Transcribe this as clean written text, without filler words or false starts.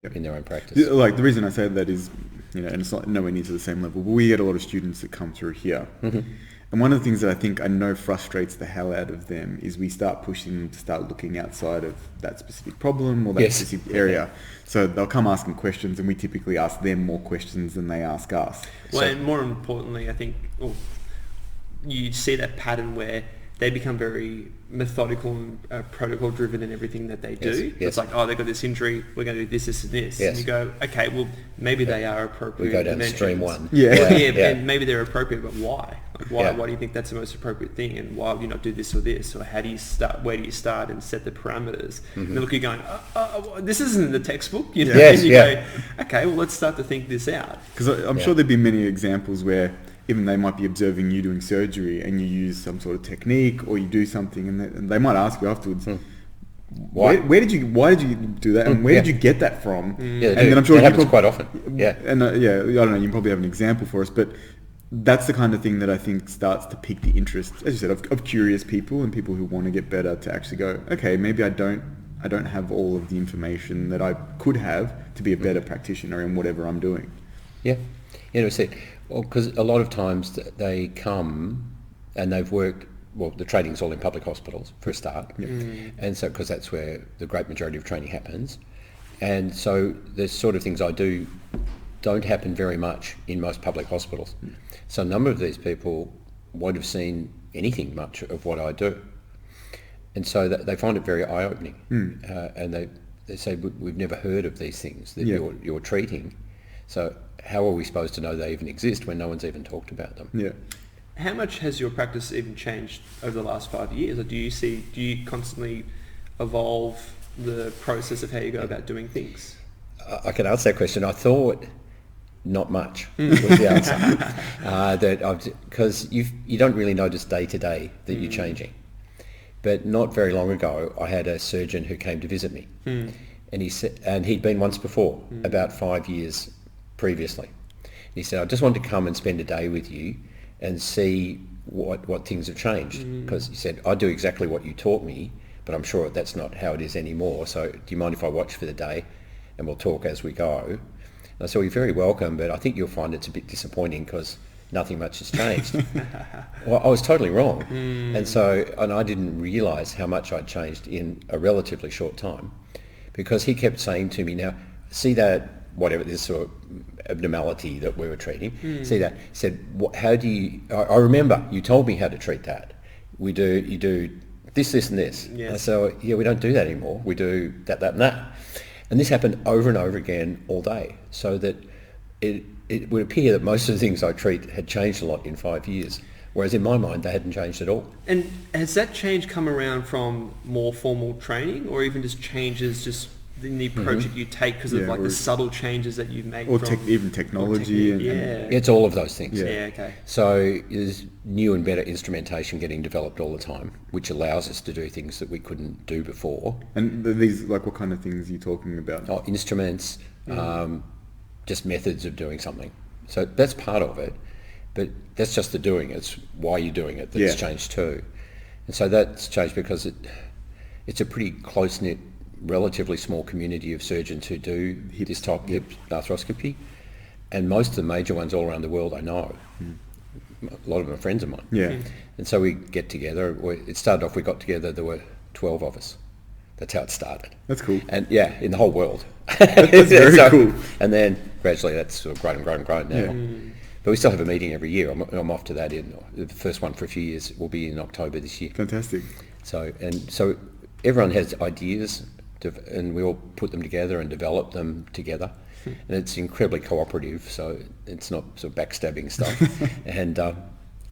in their own practice. Like the reason I say that is, and it's not nowhere near to the same level, but we get a lot of students that come through here. And one of the things that I know frustrates the hell out of them is we start pushing them to start looking outside of that specific problem or that specific area. So they'll come asking questions, and we typically ask them more questions than they ask us. Well, and more importantly, I think you see that pattern where they become very methodical and protocol driven in everything that they do. It's like, they've got this injury, we're going to do this, this, and this. And you go, okay, well, maybe they are appropriate. We go down stream one. And maybe they're appropriate, but why? Why do you think that's the most appropriate thing? And why would you not do this or this? Or how do you start? Where do you start and set the parameters? And they look at you going, this isn't in the textbook. And you go, okay, well, let's start to think this out. Because I'm sure there'd be many examples where even they might be observing you doing surgery and you use some sort of technique or you do something, and they might ask you afterwards, why did you do that, and where did you get that from? And then I'm sure that happens quite often. And I don't know, you probably have an example for us, but that's the kind of thing that I think starts to pique the interest, as you said, of curious people and people who want to get better, to actually go, okay, maybe I don't have all of the information that I could have to be a better practitioner in whatever I'm doing. Because a lot of times they come and they've worked, the training's all in public hospitals for a start, and so because that's where the great majority of training happens, and so the sort of things I do don't happen very much in most public hospitals. So a number of these people won't have seen anything much of what I do, and so they find it very eye-opening, and they say, we've never heard of these things that you're treating, so how are we supposed to know they even exist when no one's even talked about them? How much has your practice even changed over the last 5 years? Or do you constantly evolve the process of how you go about doing things? I can answer that question. I thought not much was the answer. Because you don't really notice day to day that you're changing. But not very long ago, I had a surgeon who came to visit me, and he said, and he'd been once before, about 5 years previously. He said, I just want to come and spend a day with you and see what things have changed. Because he said, I do exactly what you taught me, but I'm sure that's not how it is anymore. So do you mind if I watch for the day and we'll talk as we go? And I said, you're very welcome, but I think you'll find it's a bit disappointing because nothing much has changed. Well, I was totally wrong. And I didn't realise how much I'd changed in a relatively short time, because he kept saying to me, now, see that, whatever this sort of abnormality that we were treating, see that, he said, how do you, I remember you told me how to treat that. You do this, this and this. And I said, we don't do that anymore. We do that, that and that. And this happened over and over again all day, so that it would appear that most of the things I treat had changed a lot in 5 years, whereas in my mind they hadn't changed at all. And has that change come around from more formal training, or even just changes just in the approach that you take because of like the subtle changes that you've made, or even technology? It's all of those things. Okay. So there's new and better instrumentation getting developed all the time, which allows us to do things that we couldn't do before. And these, like, what kind of things are you talking about? Instruments, just methods of doing something. So that's part of it, but that's just the doing. It's why you're doing it that's changed too. And so that's changed because it's a pretty close-knit, relatively small community of surgeons who do this type of hip arthroscopy, and most of the major ones all around the world I know. A lot of them are friends of mine. And so we get together. It started off, we got together, there were 12 of us. That's how it started. That's cool. And in the whole world. That's very cool. And then gradually that's sort of grown now. But we still have a meeting every year. I'm off to that. The first one for a few years will be in October this year. Fantastic. So everyone has ideas, and we all put them together and develop them together. And it's incredibly cooperative, so it's not sort of backstabbing stuff. And